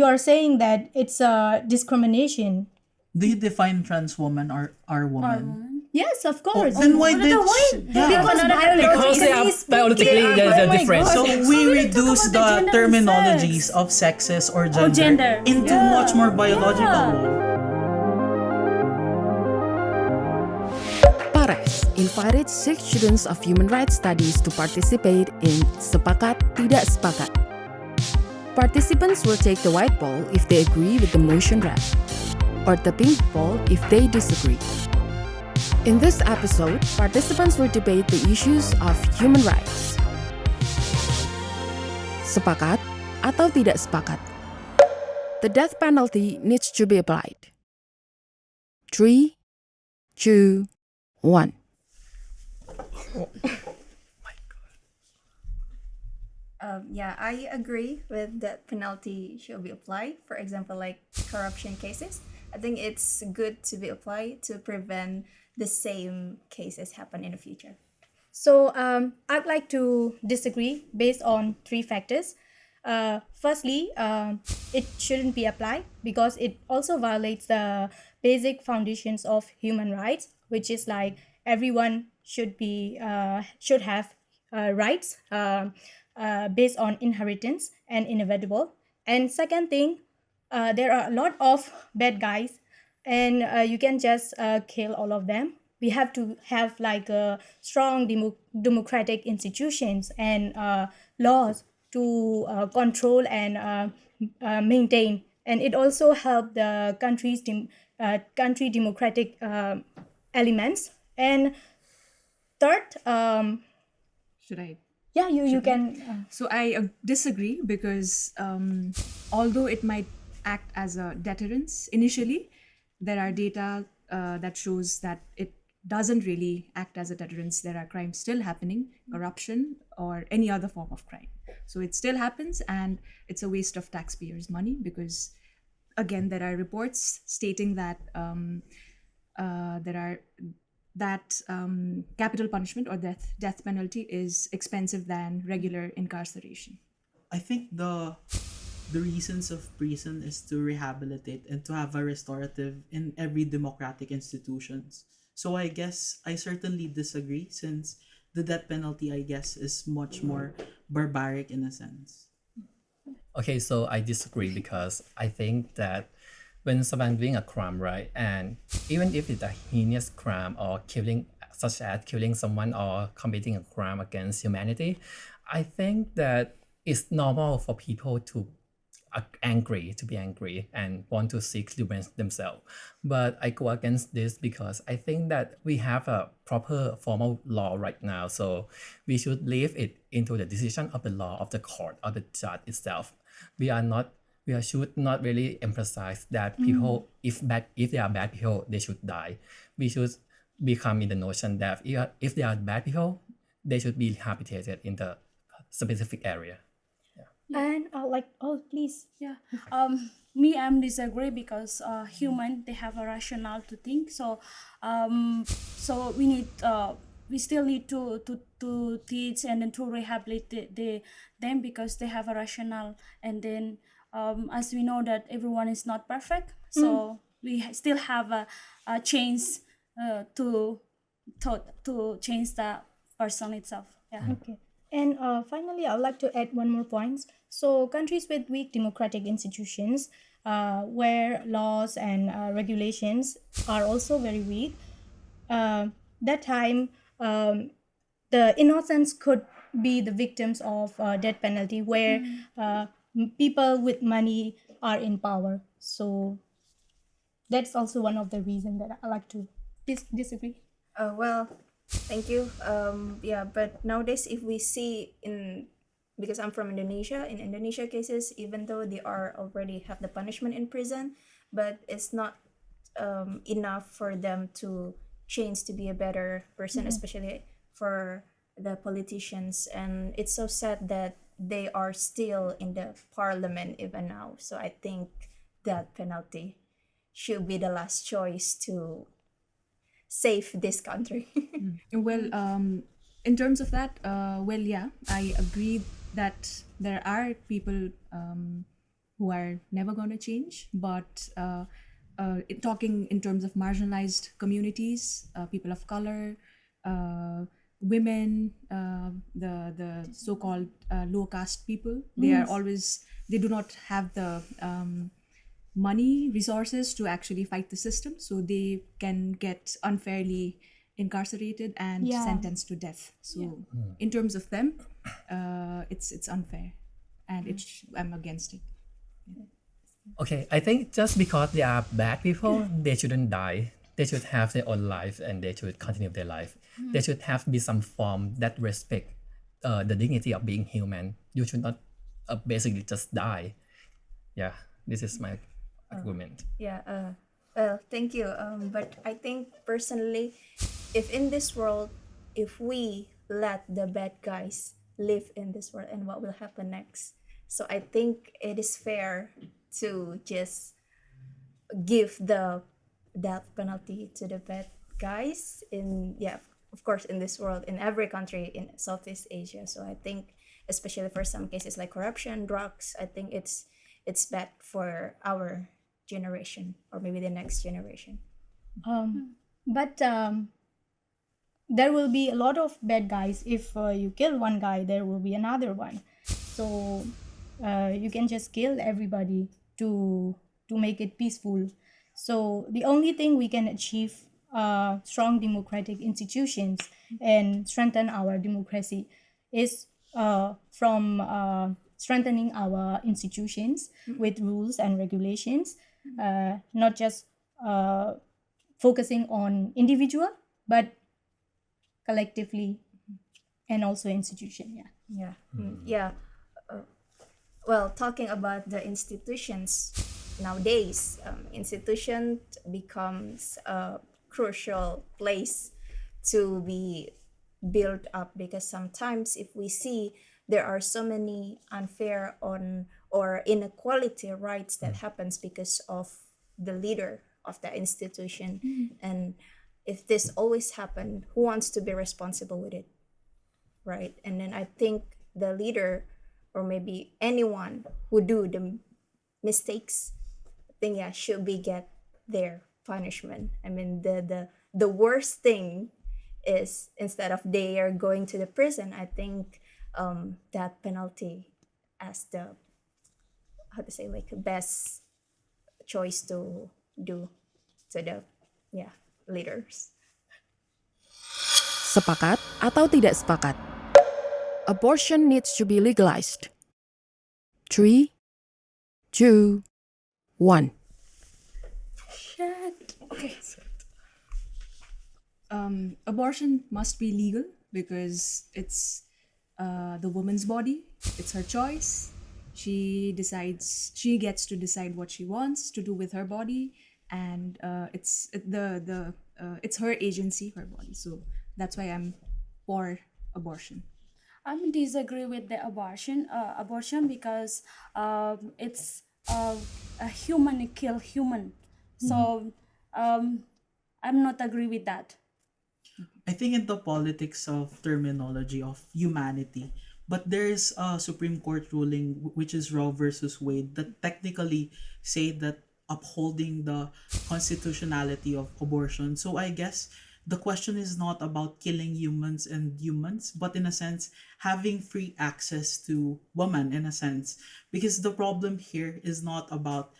you are saying that it's a discrimination. Do you define trans woman or are woman? Yes, of course. Then why did Because Because they are biologically they're different. So we reduce the terminologies of sexes or gender, into much more biological role. Pares invited 6 students of human rights studies to participate in Sepakat, Tidak Sepakat. Participants will take the white ball if they agree with the motion draft, or the pink ball if they disagree. In this episode, participants will debate the issues of human rights. Sepakat atau tidak sepakat? The death penalty needs to be applied. 3, 2, 1. I agree with that penalty should be applied. For example, like corruption cases, I think it's good to be applied to prevent the same cases happen in the future. So I'd like to disagree based on 3 factors. Firstly, it shouldn't be applied because it also violates the basic foundations of human rights, which is like everyone should have rights based on inheritance and inevitable. And second thing, there are a lot of bad guys, and you can just kill all of them. We have to have like strong democratic institutions and laws to control and maintain, and it also help the country democratic elements. And third, Should I? yeah, you can. So I disagree because although it might act as a deterrence initially, there are data that shows that it doesn't really act as a deterrence. There are crimes still happening, corruption or any other form of crime. So it still happens, and it's a waste of taxpayers' money because, again, there are reports stating that capital punishment or death penalty is expensive than regular incarceration. I think the reasons of prison is to rehabilitate and to have a restorative in every democratic institutions. So I guess I certainly disagree, since the death penalty, I guess, is much more barbaric in a sense. Okay, so I disagree because I think that when someone doing a crime, right, and even if it's a heinous crime or killing, such as killing someone or committing a crime against humanity, I think that it's normal for people to be angry and want to seek revenge themselves. But I go against this because I think that we have a proper formal law right now, so we should leave it into the decision of the law of the court or the judge itself. We should not really emphasize that people, if they are bad people, they should die. We should become in the notion that if they are bad people, they should be rehabilitated in the specific area. And please. Yeah. I'm disagree because human, they have a rationale to think. So so we still need to teach and then to rehabilitate them because they have a rationale. And then as we know that everyone is not perfect, so we still have a chance to change the person itself. Yeah. Okay. And finally, I would like to add one more point. So countries with weak democratic institutions, where laws and regulations are also very weak, that time the innocents could be the victims of death penalty, where people with money are in power. So that's also one of the reasons that I like to disagree. Thank you. But nowadays, if we see because I'm from Indonesia, in Indonesia cases, even though they are already have the punishment in prison, but it's not enough for them to change to be a better person, especially for the politicians. And it's so sad that they are still in the parliament even now. So I think that penalty should be the last choice to save this country. Well, in terms of that, I agree that there are people who are never going to change. But talking in terms of marginalized communities, people of color, women, the so-called low caste people, they do not have the money, resources to actually fight the system, so they can get unfairly incarcerated and Yeah. sentenced to death. So in terms of them, it's unfair, and I'm against it. Okay, I think just because they are bad people, they shouldn't die. They should have their own life and they should continue their life. There should have be some form that respect the dignity of being human. You should not basically just die. Yeah, this is my argument. Yeah. Well, thank you. But I think personally, if in this world, if we let the bad guys live in this world, and what will happen next? So I think it is fair to just give the death penalty to the bad guys in, yeah, of course, in this world, in every country in Southeast Asia. So I think, especially for some cases like corruption, drugs, I think it's bad for our generation, or maybe the next generation. But there will be a lot of bad guys. If you kill one guy, there will be another one. So you can just kill everybody to make it peaceful. So the only thing we can achieve strong democratic institutions and strengthen our democracy is from strengthening our institutions with rules and regulations, not just focusing on individual, but collectively and also institution. Yeah. Yeah. Well, talking about the institutions nowadays, institution becomes a crucial place to be built up, because sometimes if we see there are so many unfair on or inequality rights that happens because of the leader of the institution, and if this always happen, who wants to be responsible with it, right? And then I think the leader, or maybe anyone who do the mistakes, I think, yeah, should be get their punishment. I mean, the worst thing is, instead of they are going to the prison, I think that penalty as the, how to say, like, best choice to do to the, yeah, leaders. Sepakat atau tidak sepakat? Abortion needs to be legalized. 3, 2, 1. Abortion must be legal because it's the woman's body. It's her choice. She gets to decide what she wants to do with her body, and it's her agency, her body. So that's why I'm for abortion. I disagree with the abortion because it's a human kill human. So I'm not agree with that. I think in the politics of terminology of humanity, but there is a Supreme Court ruling which is Roe versus Wade that technically say that upholding the constitutionality of abortion. So I guess the question is not about killing humans and humans, but in a sense having free access to women, in a sense, because the problem here is not about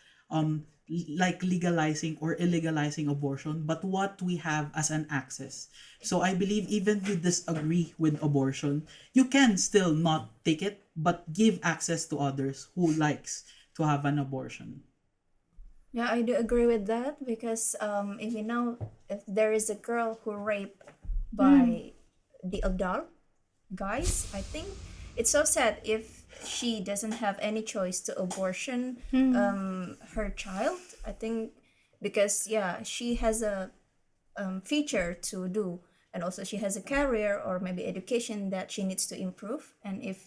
like legalizing or illegalizing abortion, but what we have as an access. So I believe even if you disagree with abortion, you can still not take it, but give access to others who likes to have an abortion. Yeah, I do agree with that, because if you know, if there is a girl who raped by the adult guys, I think it's so sad if she doesn't have any choice to abortion her child. I think because, yeah, she has a feature to do, and also she has a career or maybe education that she needs to improve, and if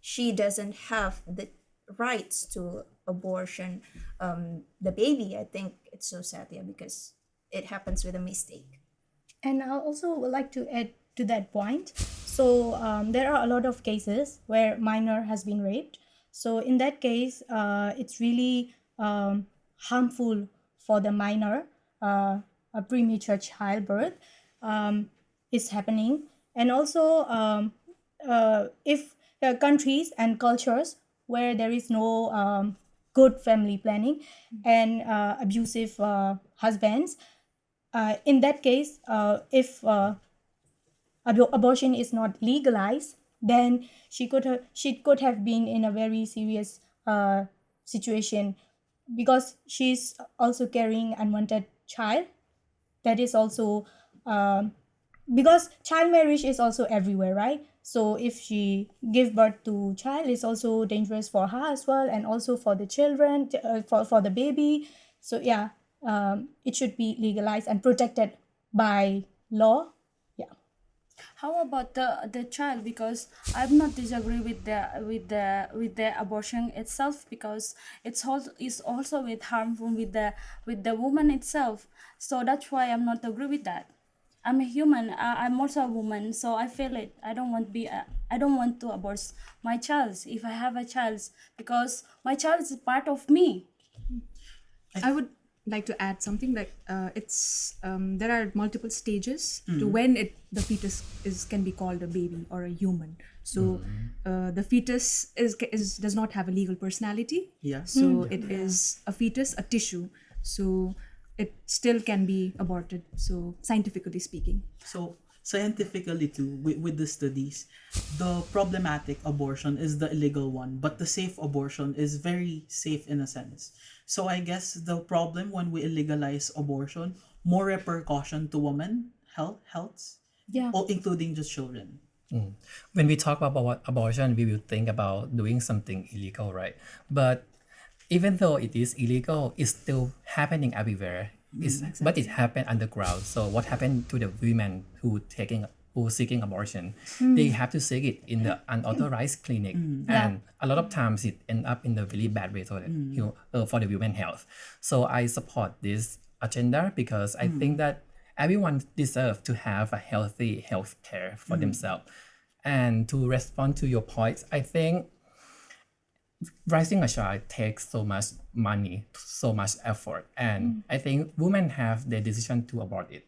she doesn't have the rights to abortion the baby, I think it's so sad, yeah, because it happens with a mistake. And I also would like to add to that point. So there are a lot of cases where minor has been raped. So in that case, it's really harmful for the minor. A premature childbirth is happening, and also if countries and cultures where there is no good family planning and abusive husbands, in that case, if abortion is not legalized, then she could have been in a very serious situation, because she's also carrying unwanted child. That is also because child marriage is also everywhere, right? So if she give birth to child, it's also dangerous for her as well, and also for the children, for the baby. So yeah, it should be legalized and protected by law. Yeah. How about the child? Because I'm not disagree with the abortion itself, because it's also with harmful with the woman itself. So that's why I'm not agree with that. I'm a human. I'm also a woman, so I feel it. I don't want to abort my child if I have a child, because my child is part of me. I would like to add something like it's there are multiple stages to when the fetus can be called a baby or a human. So the fetus does not have a legal personality. Yeah. So it is a fetus, a tissue. So it still can be aborted. So scientifically speaking. So scientifically too, with the studies, the problematic abortion is the illegal one, but the safe abortion is very safe in a sense. So I guess the problem when we illegalize abortion, more repercussion to women health, Yeah. or including just children. When we talk about abortion, we will think about doing something illegal, right? But even though it is illegal, it's still happening everywhere. But it happened underground. So what happened to the women who seeking abortion? They have to seek it in the unauthorized clinic, and a lot of times it end up in a really bad way for for the women health. So I support this agenda because I think that everyone deserves to have a healthy health care for themselves. And to respond to your point, I think raising a child takes so much money, so much effort, and I think women have the decision to abort it,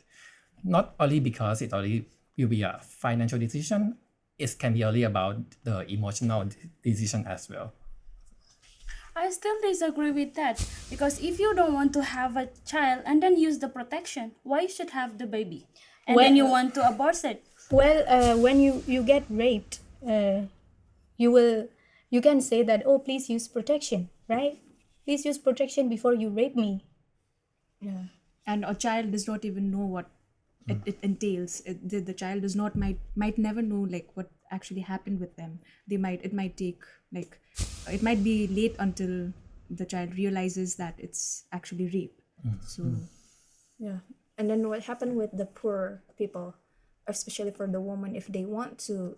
not only because it only will be a financial decision. It can be only about the emotional decision as well. I still disagree with that, because if you don't want to have a child and then use the protection, why you should have the baby and Well, then you want to abort it? Well, when you get raped, you can say that, oh, please use protection, right? Please use protection before you rape me. Yeah. And a child does not even know what it entails. The child does not might never know like what actually happened with them. It might take like it might be late until the child realizes that it's actually rape. So Yeah. And then what happened with the poor people, especially for the woman, if they want to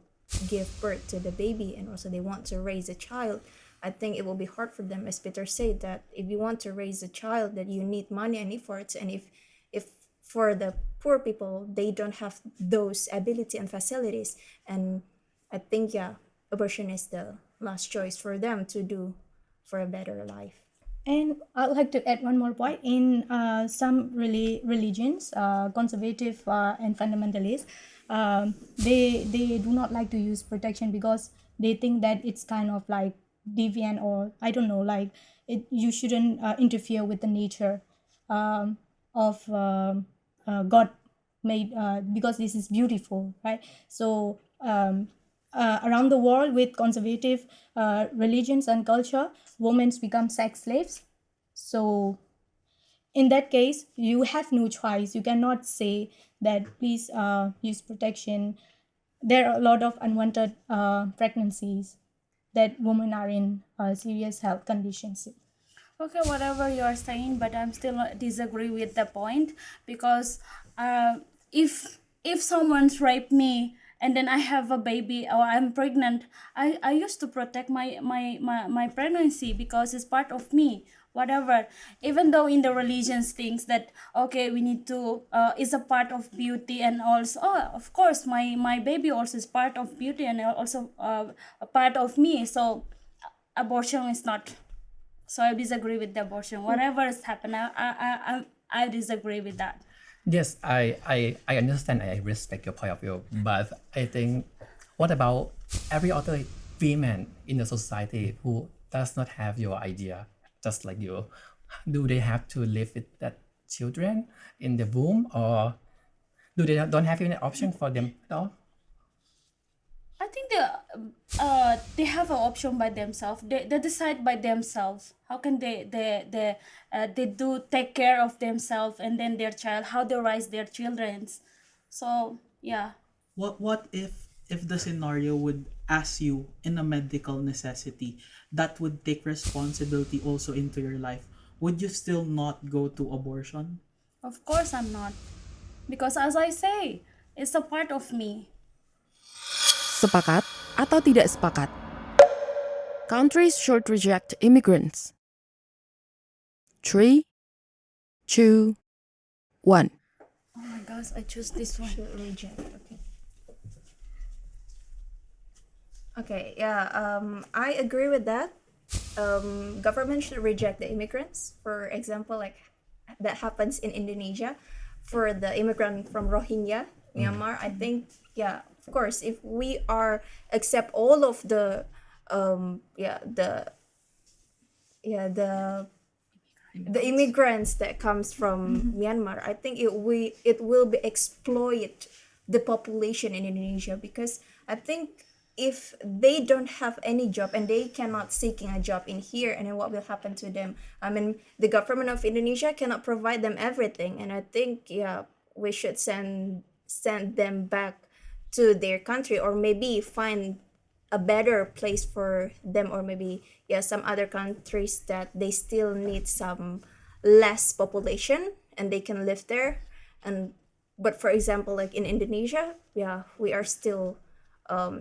give birth to the baby and also they want to raise a child, I think it will be hard for them, as Peter said, that if you want to raise a child, that you need money and efforts, and if for the poor people they don't have those ability and facilities, and I think abortion is the last choice for them to do for a better life. And I'd like to add one more point. In some religions, conservative and fundamentalist, they do not like to use protection because they think that it's kind of like deviant, or I don't know, like you shouldn't interfere with the nature of God made, because this is beautiful, right? So around the world with conservative religions and culture, women become sex slaves. So in that case, you have no choice. You cannot say that please use protection. There are a lot of unwanted pregnancies that women are in serious health conditions. Okay, whatever you are saying, but I'm still not disagree with the point, because if someone's raped me and then I have a baby or I'm pregnant, I used to protect my pregnancy because it's part of me. Whatever, even though in the religions things that okay, we need to is a part of beauty, and also of course my baby also is part of beauty and also a part of me. So abortion is not. So I disagree with the abortion. Whatever has happened, I disagree with that. Yes, I understand. I respect your point of view, but I think, what about every other women in the society who does not have your idea, just like you? Do they have to live with that children in the womb, or do they don't have any option for them at all? I think they have an option by themselves. They decide by themselves. How can they do take care of themselves and then their child, how they raise their childrens. So yeah. What if the scenario would ask you in a medical necessity that would take responsibility also into your life? Would you still not go to abortion? Of course I'm not. Because as I say, it's a part of me. Sepakat atau tidak sepakat? Countries should reject immigrants. 3, 2, 1. Oh my gosh, I choose this one. Should reject. Okay. Okay. Yeah. I agree with that. Government should reject the immigrants. For example, like that happens in Indonesia, for the immigrant from Rohingya, Myanmar. I think, yeah, of course, if we are accept all of the the immigrants that comes from Myanmar, I think it will be exploit the population in Indonesia, because I think if they don't have any job and they cannot seeking a job in here, and then what will happen to them? I mean, the government of Indonesia cannot provide them everything, and I think, yeah, we should send them back to their country, or maybe find a better place for them, or maybe, yeah, some other countries that they still need some less population and they can live there. And but for example, like in Indonesia, yeah, we are still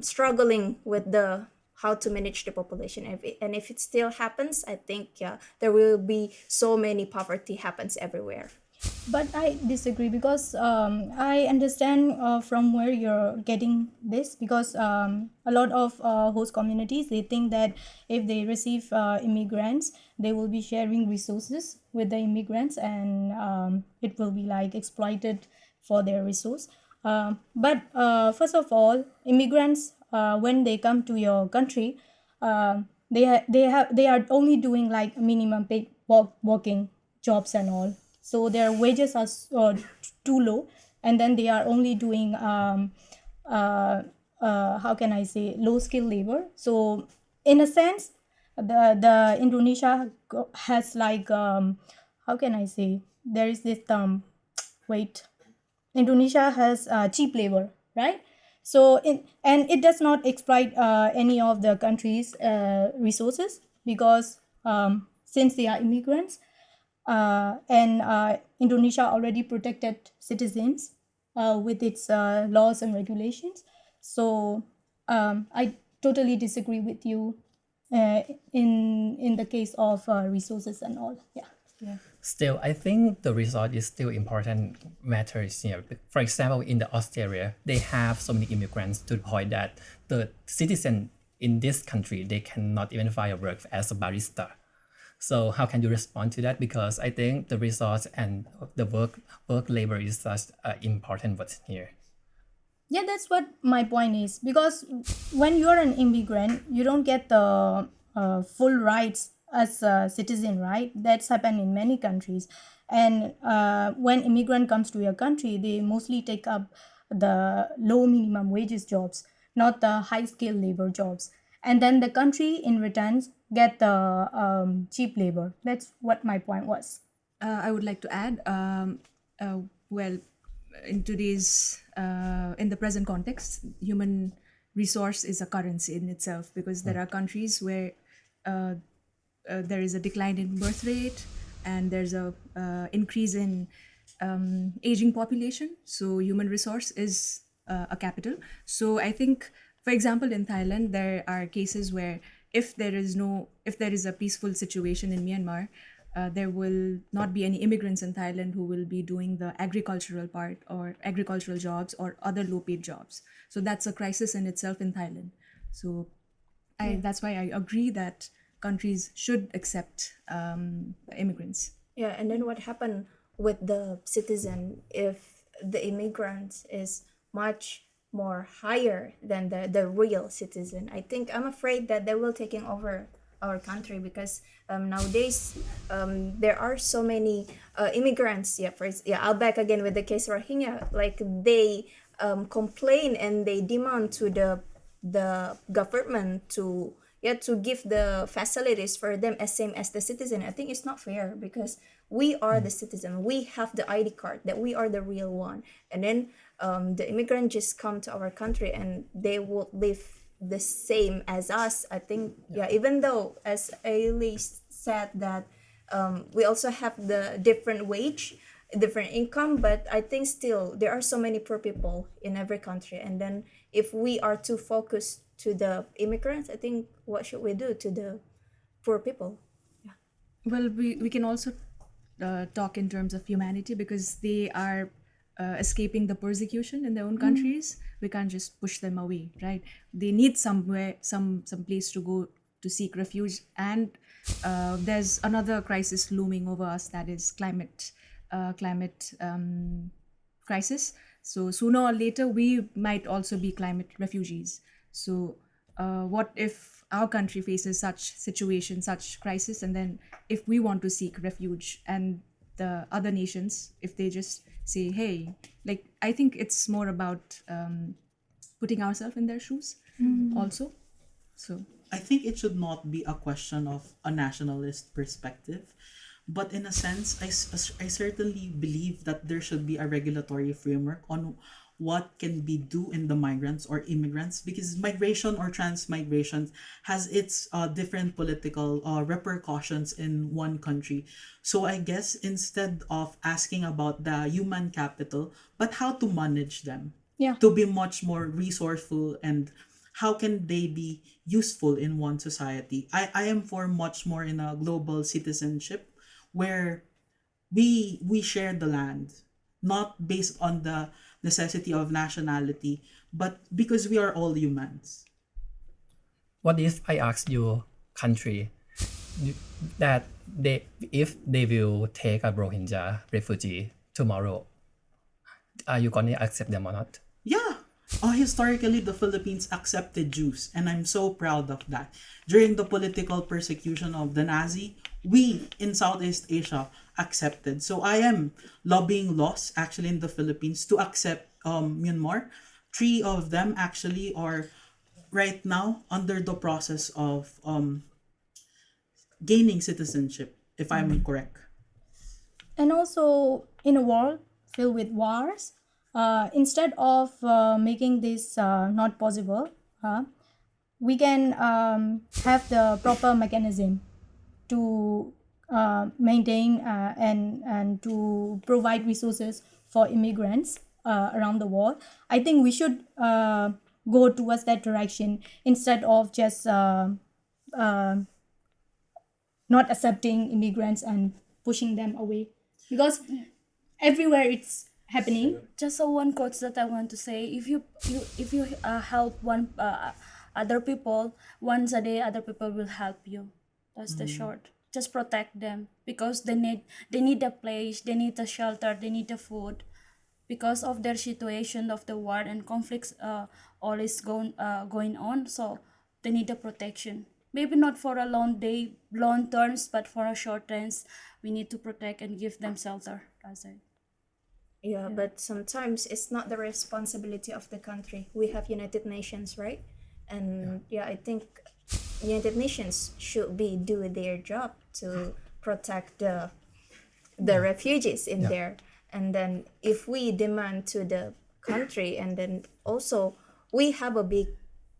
struggling with the how to manage the population. And if it still happens, I think, yeah, there will be so many poverty happens everywhere. But I disagree, because I understand from where you're getting this, because a lot of host communities, they think that if they receive immigrants, they will be sharing resources with the immigrants, and it will be like exploited for their resource. But first of all, immigrants, when they come to your country, they are only doing like minimum paid working jobs and all, so their wages are too low, and then they are only doing how can I say, low skill labor. So in a sense, the Indonesia has like how can I say, there is this term, wait, Indonesia has cheap labor, right? So and it does not exploit any of the country's resources, because since they are immigrants, and Indonesia already protected citizens with its laws and regulations. So I totally disagree with you in the case of resources and all. Yeah. Still, I think the result is still important matters here. For example, in the Australia, they have so many immigrants to the point that the citizen in this country, they cannot even find a work as a barista. So how can you respond to that? Because I think the resource and the work labor is such an important word here. Yeah, that's what my point is. Because when you're an immigrant, you don't get the full rights as a citizen, right? That's happened in many countries. And when immigrant comes to your country, they mostly take up the low minimum wages jobs, not the high skill labor jobs. And then the country in returns get the cheap labor. That's what my point was. I would like to add, well, in today's, in the present context, human resource is a currency in itself, because there are countries where there is a decline in birth rate, and there's a increase in aging population. So human resource is a capital. So I think, for example, in Thailand, there are cases where if there is a peaceful situation in Myanmar, there will not be any immigrants in Thailand who will be doing the agricultural part, or agricultural jobs, or other low paid jobs. So that's a crisis in itself in Thailand. So that's why I agree that countries should accept immigrants. Yeah, and then what happened with the citizen if the immigrant is much more higher than the real citizen? I think I'm afraid that they will taking over our country because nowadays there are so many immigrants. Yeah, I'll back again with the case Rohingya. Like they complain and they demand to the government to to give the facilities for them as same as the citizen. I think it's not fair because we are the citizen, we have the ID card that we are the real one, and then the immigrant just come to our country and they would live the same as us. I think even though as Ailey said that we also have the different wage, different income, but I think still there are so many poor people in every country, and then if we are too focused to the immigrants, I think what should we do to the poor people? Well, we can also talk in terms of humanity because they are escaping the persecution in their own countries. We can't just push them away, right? They need somewhere, some place to go to seek refuge. And there's another crisis looming over us, that is climate crisis. So sooner or later, we might also be climate refugees. So what if our country faces such situation, such crisis, and then if we want to seek refuge and the other nations, if they just say, hey, like, I think it's more about putting ourselves in their shoes also. So I think it should not be a question of a nationalist perspective, but in a sense, I certainly believe that there should be a regulatory framework on what can be do in the migrants or immigrants, because migration or transmigration has its different political repercussions in one country. So I guess instead of asking about the human capital, but how to manage them, to be much more resourceful, and how can they be useful in one society. I am for much more in a global citizenship where we share the land, not based on the necessity of nationality, but because we are all humans. What if I ask your country that if they will take a Rohingya refugee tomorrow, are you going to accept them or not? Yeah. Historically, the Philippines accepted Jews, and I'm so proud of that. During the political persecution of the Nazi, we in Southeast Asia accepted. So I am lobbying laws actually in the Philippines to accept Myanmar. 3 of them actually are right now under the process of gaining citizenship, if I'm correct. And also, in a world filled with wars, instead of making this not possible, we can have the proper mechanism to maintain and to provide resources for immigrants around the world. I think we should go towards that direction instead of just not accepting immigrants and pushing them away, because everywhere it's happening. Just one quote that I want to say: if you help one other people once a day, other people will help you. That's the short. Just protect them because they need a place, they need a shelter, they need a food, because of their situation of the war and conflicts all is going on. So they need a protection. Maybe not for a long terms, but for a short terms, we need to protect and give them shelter. That's it. Yeah, but sometimes it's not the responsibility of the country. We have United Nations, right? And I think United Nations should be do their job to protect the refugees in there. And then if we demand to the country, and then also we have a big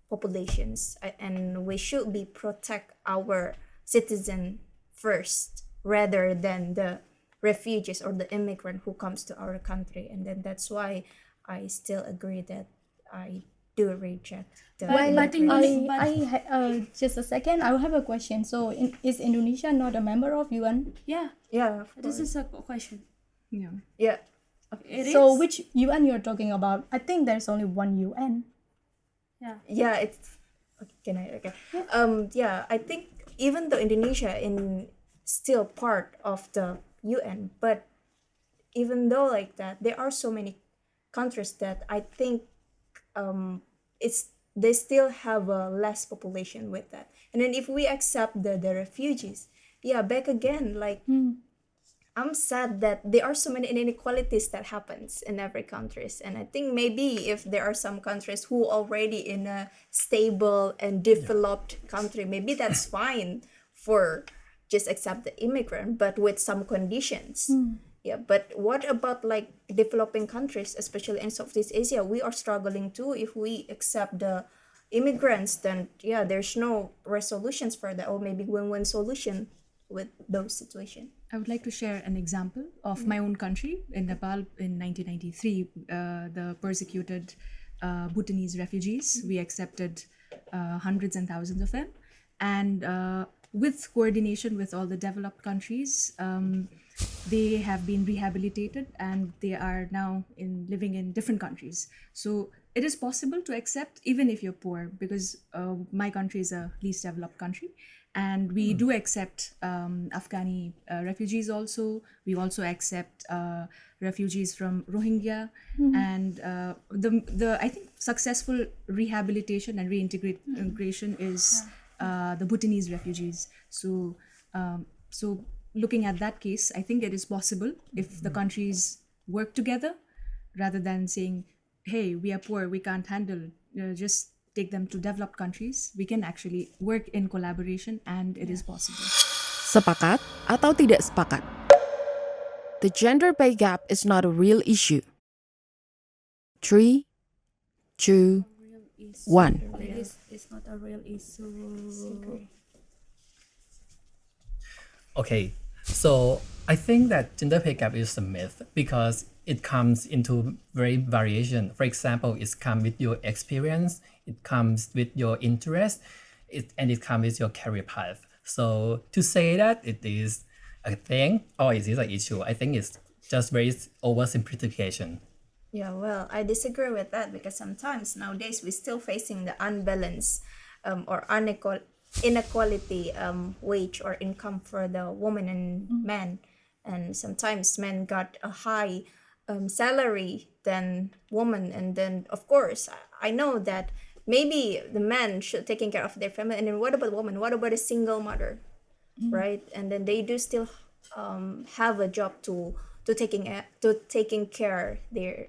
populations, and we should be protect our citizen first rather than the refugees or the immigrant who comes to our country. And then that's why I still agree that I do reject the just a second, I have a question. So is Indonesia not a member of UN? Yeah, of this course. is a question. Yeah. It So is. which UN you're talking about? I think there's only one UN. Yeah. Yeah, it's okay. Can I? Okay. I think even though Indonesia in still part of the UN, but even though like that, there are so many countries that I think it's they still have a less population with that. And then if we accept the refugees, yeah, back again, like I'm sad that there are so many inequalities that happens in every countries. And I think maybe if there are some countries who already in a stable and developed country, maybe that's fine for just accept the immigrant, but with some conditions. Yeah, but what about like developing countries, especially in Southeast Asia? We are struggling too. If we accept the immigrants, then yeah, there's no resolutions for that, or maybe win-win solution with those situations. I would like to share an example of my own country in Nepal in 1993. The persecuted Bhutanese refugees, we accepted hundreds and thousands of them, and with coordination with all the developed countries, they have been rehabilitated and they are now living in different countries. So it is possible to accept even if you're poor, because my country is a least developed country, and we do accept Afghani refugees also. We also accept refugees from Rohingya, and the I think successful rehabilitation and reintegration is the Bhutanese refugees. So so looking at that case, I think it is possible if the countries work together, rather than saying, hey, we are poor, we can't handle, just take them to developed countries. We can actually work in collaboration, and it is possible. Sepakat atau tidak sepakat? The gender pay gap is not a real issue. 3, 2, 1. It's not a real issue. Okay, so I think that gender pay gap is a myth because it comes into very variation. For example, it comes with your experience, it comes with your interest, and it comes with your career path. So to say that it is a thing or it is an issue, I think it's just very oversimplification. Yeah, well, I disagree with that because sometimes nowadays we're still facing the unbalance or inequality wage or income for the woman and man. And sometimes men got a high salary than woman. And then, of course, I know that maybe the men should taking care of their family. And then what about woman? What about a single mother, right? And then they do still have a job to taking care their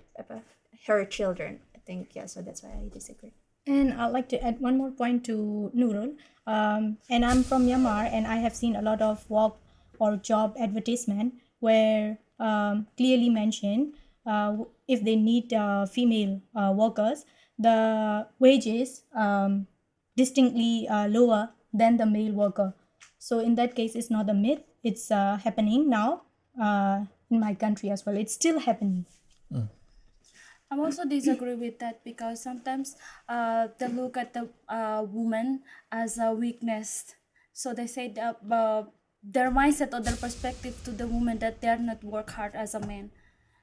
her children. I think so that's why I disagree. And I'd like to add one more point to Nurul. And I'm from Myanmar, and I have seen a lot of work or job advertisement where clearly mention if they need female workers, the wages distinctly lower than the male worker. So in that case, it's not a myth. It's happening now in my country as well. It's still happening. I'm also disagree with that because sometimes they look at the woman as a weakness. So they say that their mindset or their perspective to the woman that they are not work hard as a man.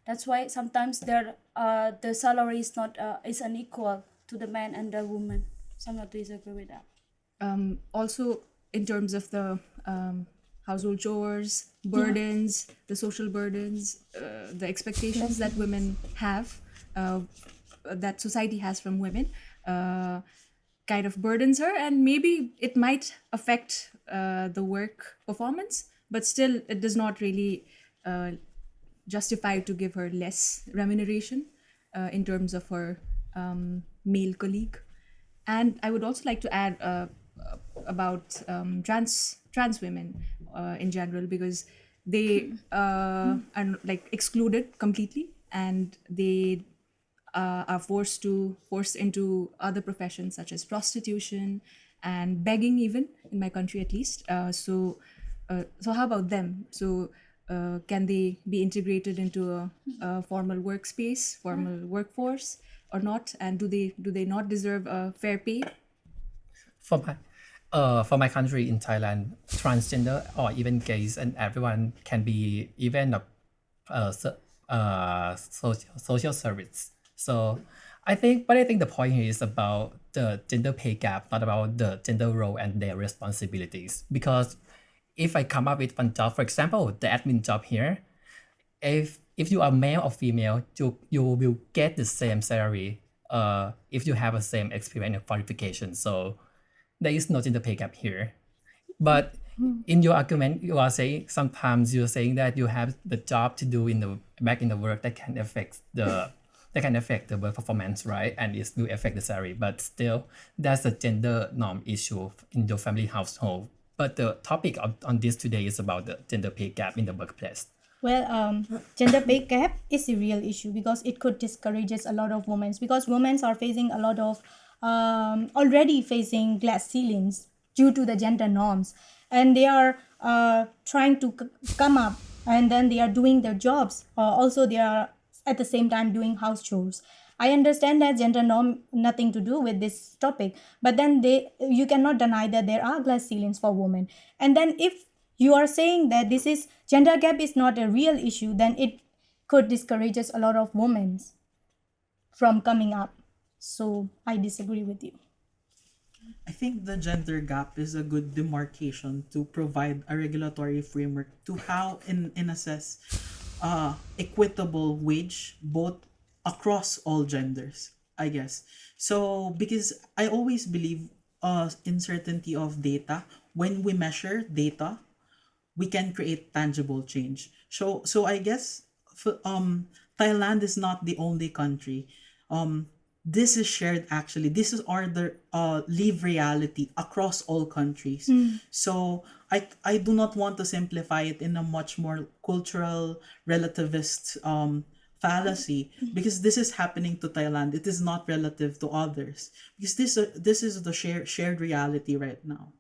That's why sometimes their the salary is not is unequal to the man and the woman. So I'm not disagree with that. Also, in terms of the household chores, burdens, the social burdens, the expectations that women have, that society has from women, kind of burdens her, and maybe it might affect the work performance, but still it does not really justify to give her less remuneration in terms of her male colleague. And I would also like to add about trans women in general, because they are like excluded completely, and they are forced into other professions such as prostitution and begging, even in my country at least. So how about them? So can they be integrated into a formal workspace, formal workforce, or not? And do they not deserve a fair pay? For my country in Thailand, transgender or even gays and everyone can be even social service. So I think the point here is about the gender pay gap, not about the gender role and their responsibilities. Because if I come up with one job, for example, the admin job here, if you are male or female, you will get the same salary if you have the same experience and qualification. So there is no gender pay gap here. But in your argument, you are saying sometimes you're saying that you have the job to do in the back in the work that can affect the work performance, right? And it will affect the salary. But still, that's a gender norm issue in your family household. But the topic on this today is about the gender pay gap in the workplace. Well, gender pay gap is a real issue because it could discourages a lot of women, because women are facing a lot of already facing glass ceilings due to the gender norms, and they are trying to come up, and then they are doing their jobs. Also, they are at the same time doing house chores. I understand that gender norm nothing to do with this topic, but then you cannot deny that there are glass ceilings for women. And then if you are saying that this is gender gap is not a real issue, then it could discourages a lot of women from coming up. So I disagree with you. I think the gender gap is a good demarcation to provide a regulatory framework to how in assess equitable wage both across all genders, I guess. So because I always believe uncertainty of data, when we measure data, we can create tangible change. So I guess Thailand is not the only country. This is shared actually. This is our live reality across all countries. So I do not want to simplify it in a much more cultural relativist fallacy, because this is happening to Thailand. It is not relative to others, because this is the shared reality right now.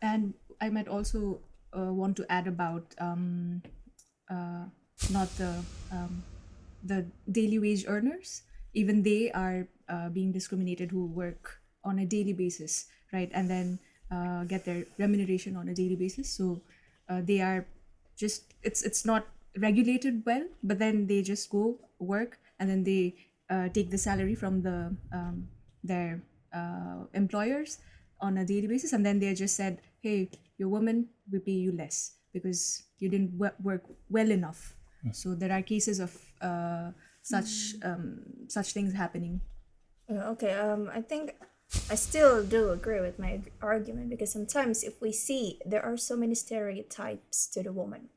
And I might also want to add about not the daily wage earners. Even they are being discriminated, who work on a daily basis, right? And then get their remuneration on a daily basis. So they are just, it's not regulated well, but then they just go work, and then they take the salary from their employers on a daily basis, and then they just said, hey, you're a woman, we pay you less because you didn't work well enough. So there are cases of such things happening. Okay, I think I still do agree with my argument, because sometimes if we see there are so many stereotypes to the woman,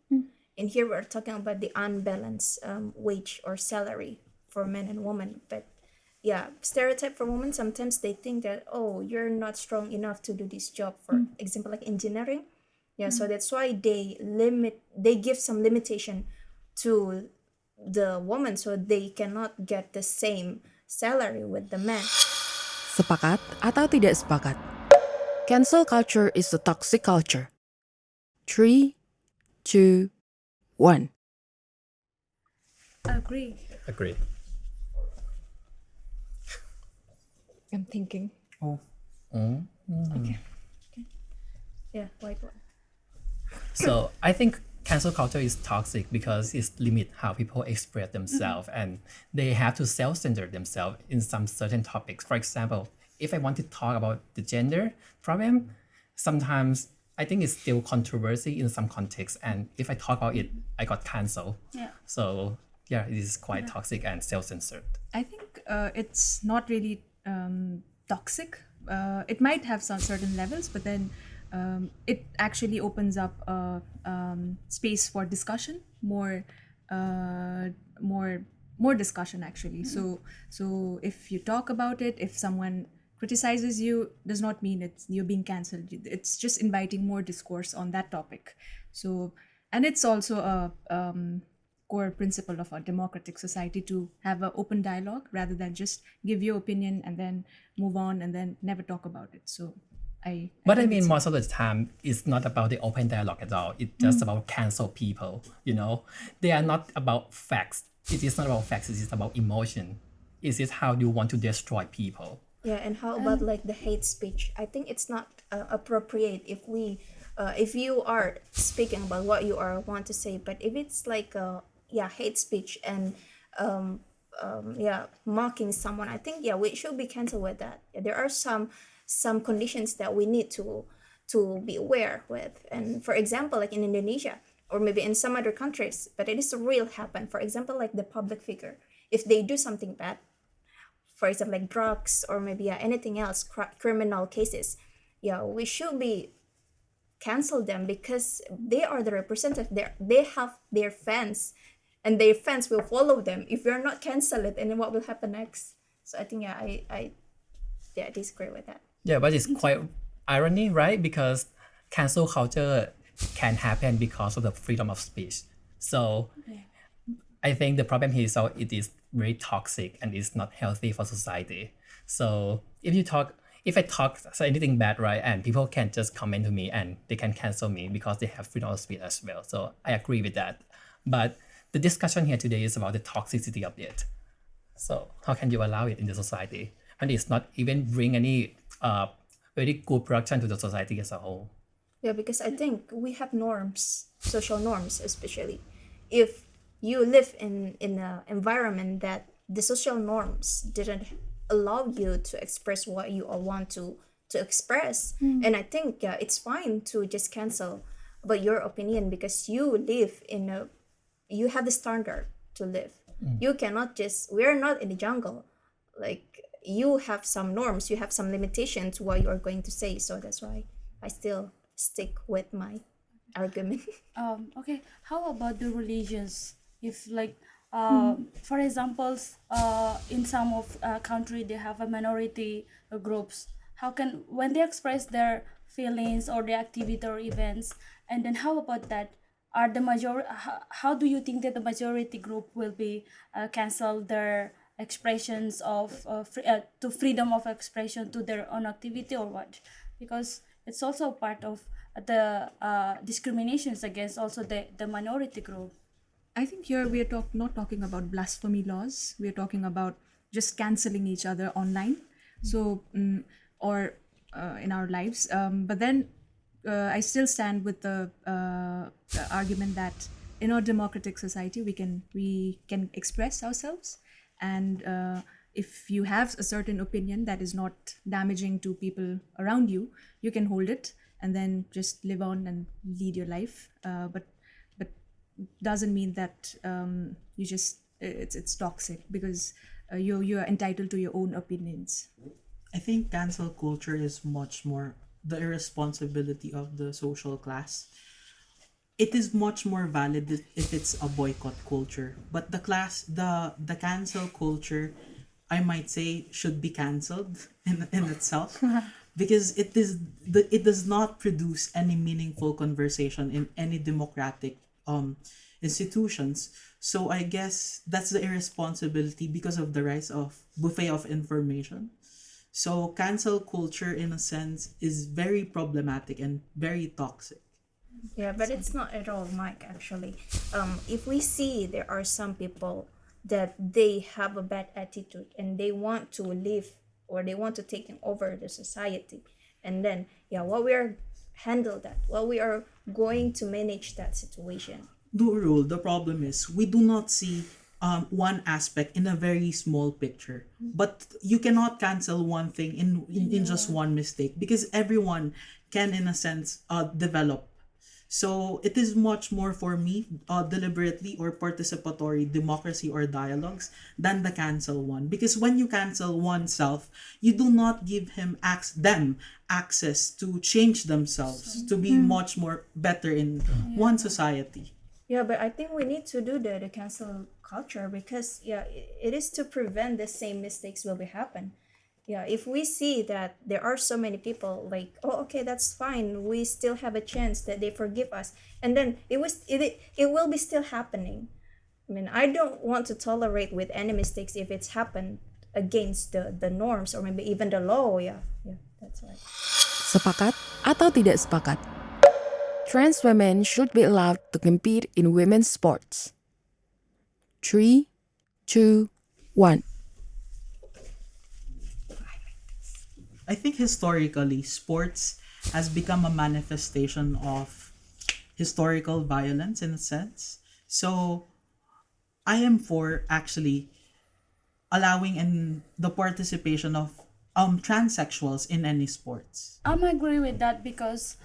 and here we're talking about the unbalanced wage or salary for men and women. But yeah, stereotype for women, sometimes they think that, oh, you're not strong enough to do this job, for example, like engineering. Yeah, so that's why they give some limitation to the woman, so they cannot get the same salary with the man. Sepakat atau tidak sepakat? Cancel culture is a toxic culture. 3, 2, 1. Agree. Agreed. I'm thinking. Oh, Yeah, white one. So I think cancel culture is toxic because it limits how people express themselves, and they have to self-censor themselves in some certain topics. For example, if I want to talk about the gender problem, sometimes I think it's still controversy in some contexts, and if I talk about it, I got cancelled. Yeah. So yeah, it is quite toxic and self-censored. I think it's not really toxic. It might have some certain levels, but then it actually opens up space for discussion, more discussion actually. So if you talk about it, if someone criticizes you, does not mean you're being cancelled. It's just inviting more discourse on that topic. So, and it's also a core principle of a democratic society to have an open dialogue rather than just give your opinion and then move on and then never talk about it. So But I think mean, it's- most of the time, it's not about the open dialogue at all. It's just about cancel people, They are not about facts. It is not about facts. It is about emotion. It is how you want to destroy people. Yeah, and how about like the hate speech? I think it's not appropriate if you are speaking about what you want to say, but if it's like hate speech and mocking someone, I think we should be canceled with that. Yeah, there are some conditions that we need to be aware with. And for example, like in Indonesia or maybe in some other countries, but it is real happen. For example, like the public figure, if they do something bad, for example, like drugs or maybe anything else, criminal cases, we should be cancel them because they are the representative. They have their fans, and their fans will follow them. If you're not cancel it, and then what will happen next? So I think I disagree with that. Yeah, but it's quite irony, right? Because cancel culture can happen because of the freedom of speech. So I think the problem here is that it is very toxic and it's not healthy for society. So if I talk anything bad, right, and people can just comment to me and they can cancel me because they have freedom of speech as well. So I agree with that. But the discussion here today is about the toxicity of it. So how can you allow it in the society? And it's not even bring any very good production to the society as a whole. Yeah, because I think we have norms, social norms, especially if you live in an environment that the social norms didn't allow you to express what you all want to express. And I think it's fine to just cancel about your opinion because you live you have the standard to live. You cannot we're not in the jungle. Like, you have some norms, you have some limitations what you are going to say. So that's why I still stick with my argument. Okay, how about the religions? If like for example, in some of country they have a minority groups. How can when they express their feelings or their activity or events, and then how about that? Are the majority? How do you think that the majority group will be cancel their expressions of to freedom of expression to their own activity or what? Because it's also part of the discriminations against also the minority group. I think here we are not talking about blasphemy laws. We are talking about just canceling each other online. So, or in our lives. But then I still stand with the argument that in our democratic society we can express ourselves, and if you have a certain opinion that is not damaging to people around you, you can hold it and then just live on and lead your life. But doesn't mean that you just it's toxic because you're entitled to your own opinions. I think cancel culture is much more the irresponsibility of the social class. It is much more valid if it's a boycott culture, but the cancel culture, I might say, should be cancelled in itself because it does not produce any meaningful conversation in any democratic institutions. So I guess that's the irresponsibility because of the rise of buffet of information. So cancel culture, in a sense, is very problematic and very toxic. Yeah, but it's not at all, Mike, actually. If we see there are some people that they have a bad attitude and they want to live or they want to take over the society, and then what we are handle that, what we are going to manage that situation. The problem is we do not see one aspect in a very small picture, but you cannot cancel one thing in just one mistake because everyone can, in a sense, develop. So it is much more for me deliberately or participatory democracy or dialogues than the cancel one, because when you cancel oneself, you do not give them access to change themselves to be much more better in one society. Yeah, but I think we need to do the cancel culture because it is to prevent the same mistakes will be happen. Yeah, if we see that there are so many people like, oh, okay, that's fine, we still have a chance that they forgive us, and then it will be still happening. I mean, I don't want to tolerate with any mistakes if it's happened against the norms or maybe even the law. Yeah, that's right. Sepakat atau tidak sepakat? Trans women should be allowed to compete in women's sports. 3, 2, 1. I think historically, sports has become a manifestation of historical violence in a sense. So I am for actually allowing in the participation of transsexuals in any sports. I agree with that because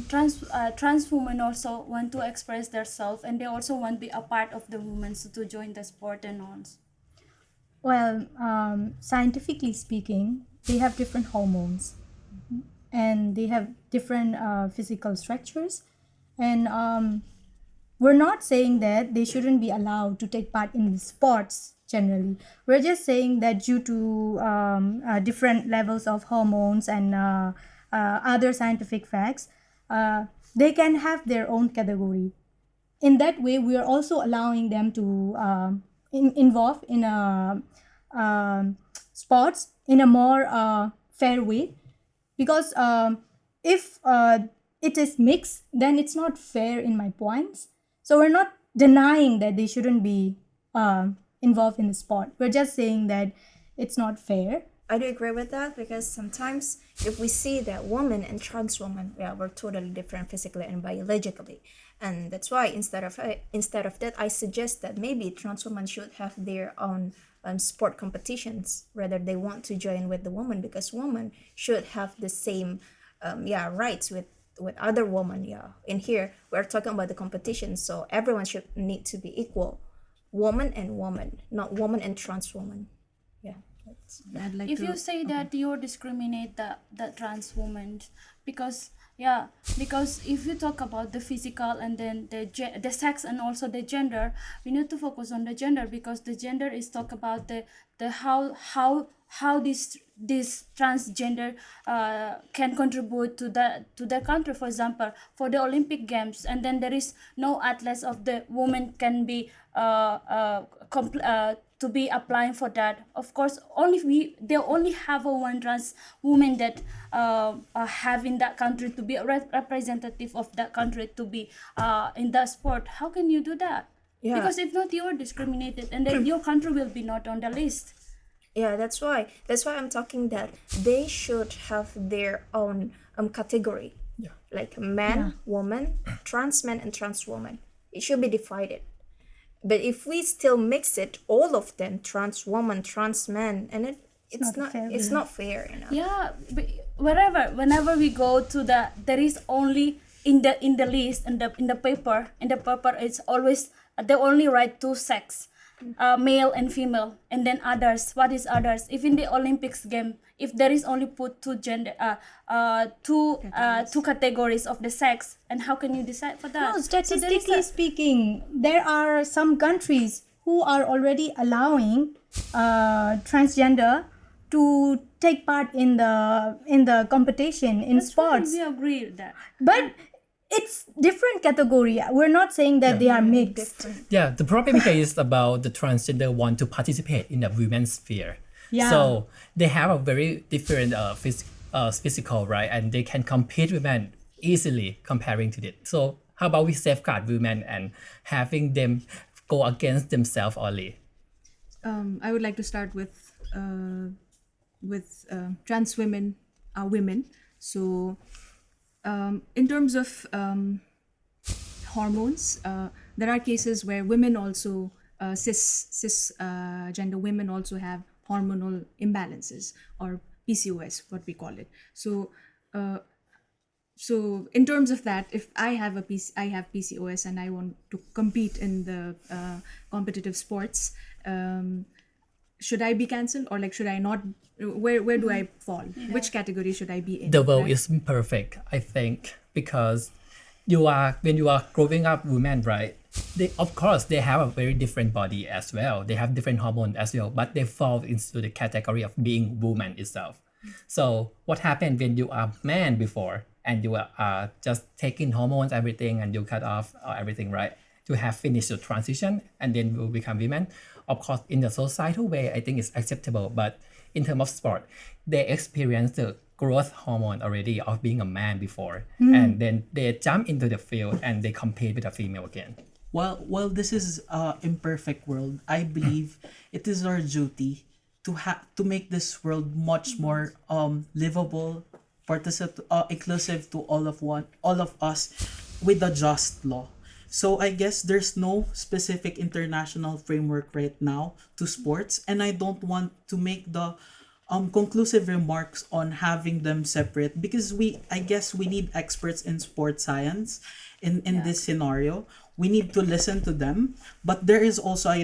trans women also want to express themselves and they also want to be a part of the women so to join the sport and all. Well, scientifically speaking, they have different hormones and they have different physical structures. And we're not saying that they shouldn't be allowed to take part in sports generally. We're just saying that due to different levels of hormones and other scientific facts, they can have their own category. In that way, we are also allowing them to involve in sports in a more fair way, because if it is mixed, then it's not fair in my points. So we're not denying that they shouldn't be involved in the sport. We're just saying that it's not fair. I do agree with that because sometimes if we see that women and trans women, yeah, we're totally different physically and biologically, and that's why instead of that, I suggest that maybe trans women should have their own sport competitions rather they want to join with the woman, because women should have the same rights with other women. In here we're talking about the competition, so everyone should need to be equal, woman and woman, not woman and trans woman. I'd like If to, you say that you discriminate the trans women because if you talk about the physical and then the sex and also the gender, we need to focus on the gender because the gender is talk about the how this transgender can contribute to the country. For example, for the Olympic Games, and then there is no athletes of the women can be to be applying for that. Of course, they only have a one trans woman that have in that country to be a representative of that country to be in the sport. How can you do that? Yeah. Because if not, you are discriminated, and then your country will be not on the list. Yeah, that's why I'm talking that they should have their own category. Yeah. Like man, woman, trans man, and trans woman. It should be divided. But if we still mix it, all of them, trans woman, trans man, and it's not fair, you know. Yeah, but whenever we go to there is only in the list in the paper it's always they only write two sex, male and female, and then others. What is others? If in the Olympics game, if there is only put two categories of the sex, and how can you decide for that? No, So there is statistically speaking, there are some countries who are already allowing transgender to take part in the competition in that's fine, sports. we agree with that. But it's different category. We're not saying that they are mixed. Yeah, the problem here is about the transgender want to participate in the women's sphere. Yeah. So they have a very different physical, right? And they can compete with men easily comparing to it. So how about we safeguard women and having them go against themselves only? I would like to start with trans women are women. So in terms of hormones, there are cases where women also cis gender women also have hormonal imbalances, or PCOS, what we call it. So so in terms of that, if I have PCOS and I want to compete in the competitive sports, should I be cancelled, or like should I not? Where do I fall? Which category should I be in? The world right? is perfect, I think, because when you are growing up women, right? Of course they have a very different body as well. They have different hormones as well, but they fall into the category of being woman itself. So what happened when you are man before and you are just taking hormones, everything, and you cut off everything, right? To have finished your transition and then you become women. Of course, in the societal way, I think it's acceptable. But in terms of sport, they experience the growth hormone already of being a man before. And then they jump into the field and they compete with a female again. While this is an imperfect world, I believe it is our duty to make this world much more livable, inclusive to all of us with a just law. So I guess there's no specific international framework right now to sports, and I don't want to make the conclusive remarks on having them separate, because I guess we need experts in sports science in this scenario. We need to listen to them, but there is also a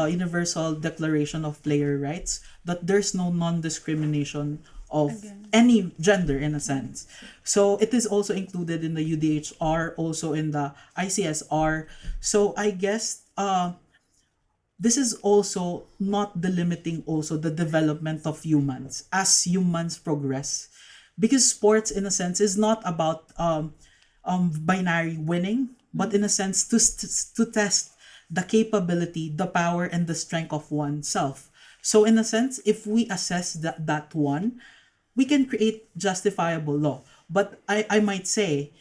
universal declaration of player rights, that there's no non-discrimination of any gender in a sense. So it is also included in the UDHR, also in the ICSR. So I guess this is also not delimiting also the development of humans as humans progress, because sports in a sense is not about binary winning, but in a sense to test the capability, the power, and the strength of oneself. So in a sense, if we assess that one, we can create justifiable law. But I might say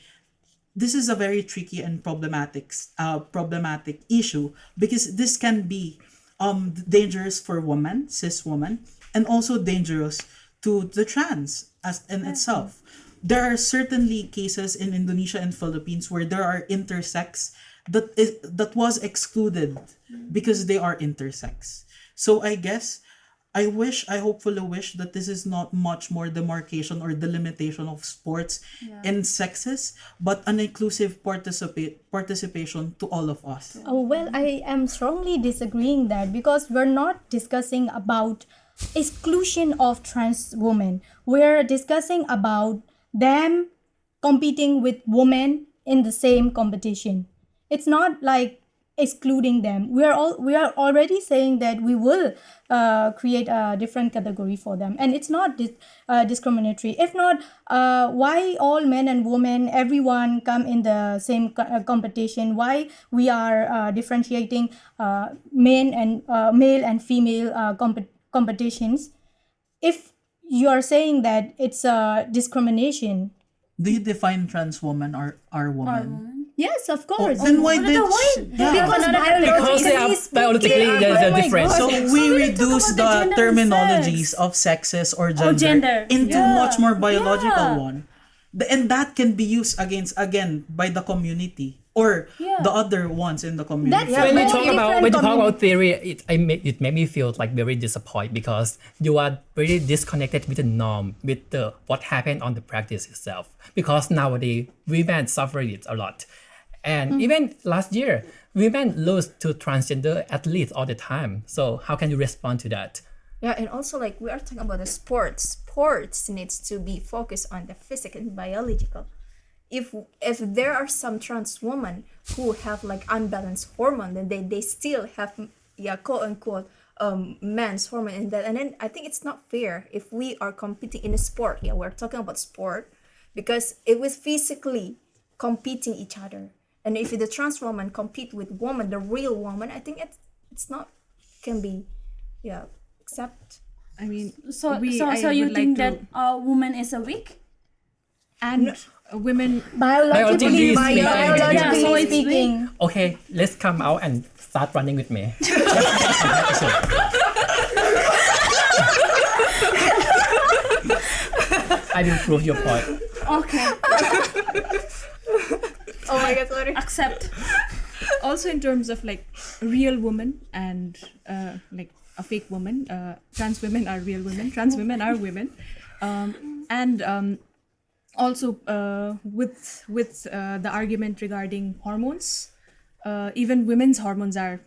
this is a very tricky and problematic issue, because this can be dangerous for women, cis women, and also dangerous to the trans as in itself. There are certainly cases in Indonesia and Philippines where there are intersex that was excluded because they are intersex. So I guess I hopefully wish that this is not much more demarcation or delimitation of sports and sexes, but an inclusive participation to all of us. Oh, well, I am strongly disagreeing that, because we're not discussing about exclusion of trans women. We're discussing about them competing with women in the same competition. It's not like excluding them. We are already saying that we will create a different category for them, and it's not discriminatory. If not, why all men and women, everyone come in the same competition? Why we are differentiating male and female competitions? If you are saying that it's a discrimination. Do you define trans woman or are woman? Yes, of course. Then why did Because they are biologically they're different. So we reduce the terminologies of sexes or gender, into much more biological one. And that can be used again by the community or the other ones in the community. When you talk about theory, it made me feel like very disappointed, because you are very disconnected with the norm, with what happened on the practice itself. Because nowadays women suffer it a lot, and even last year women lose to transgender athletes all the time. So how can you respond to that? Yeah, and also like we are talking about the sports. Sports needs to be focused on the physical and biological. If there are some trans women who have like unbalanced hormone, then they still have quote unquote man's hormone, and then I think it's not fair if we are competing in a sport. Yeah, we're talking about sport, because it was physically competing each other. And if the trans woman compete with woman, the real woman, I think it's not can be accept. I mean, So I you would think like that a woman is a weak? and women Biologically Biologically speaking. Okay, let's come out and start running with me. I will prove your point. Okay, Oh my god, sorry. accept. also in terms of like real woman and like a fake woman, trans women are real women, trans women are women, and also with the argument regarding hormones, even women's hormones are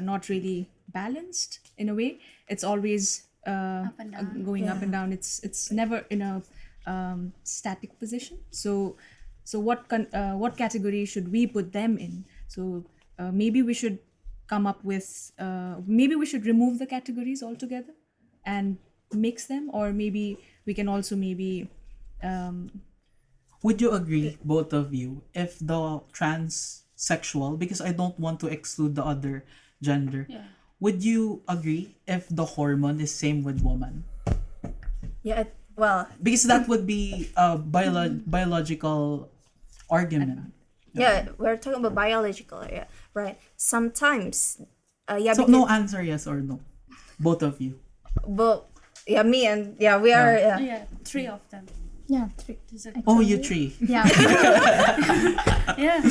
not really balanced in a way. It's always and down. going up and down. It's never in a static position. So what category should we put them in? So maybe we should come up with maybe we should remove the categories altogether and mix them, or maybe we can also Would you agree, both of you, if the transsexual, because I don't want to exclude the other gender, would you agree if the hormone is same with woman? Yeah, well, Because that would be a biological argument. yeah, we're talking about biological, yeah, right? Sometimes, So no answer, yes or no, both of you. but yeah, me and we are, Yeah, three of them. Yeah, three. Disagree. Oh, you three. Yeah. Yeah.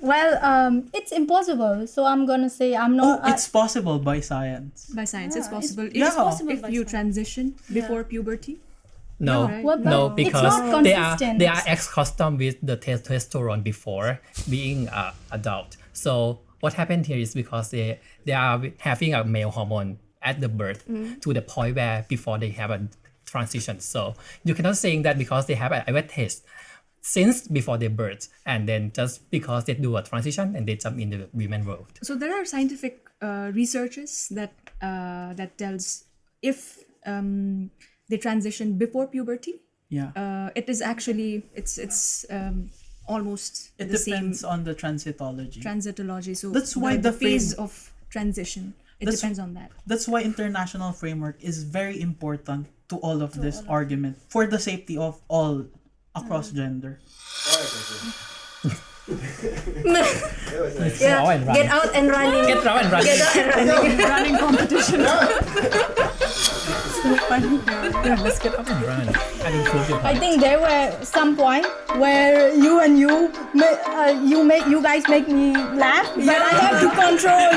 Well, it's impossible. So I'm gonna say I'm Oh, not. it's possible by science. By science, it's Yeah, possible. yeah. If, possible if by you science. transition before puberty. No, right. What no, about- it's because not they are consistent. they are accustomed with the testosterone before being adult. So what happened here is because they are having a male hormone at the birth to the point where before they have a transition. So you cannot saying that because they have an advantage since before their birth, and then just because they do a transition and they jump in the women world. So there are scientific researches that that tells if they transition before puberty, Yeah. it is actually it's almost It the same depends on the transitology. transitology. So That's why the phase frame- of transition, it That's- depends on that. That's why international framework is very important to all of this argument for the safety of all across gender. Go and run. Get out and running. Get out and run. Running competition. Yeah, let's get up and run and improve your I think there were some point where you guys make me laugh, but I have to control.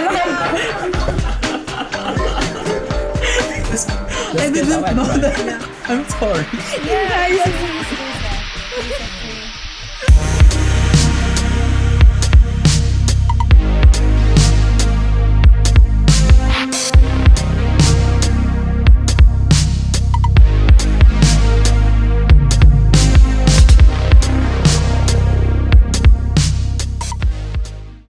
I didn't know that. I'm sorry. Yeah, yes.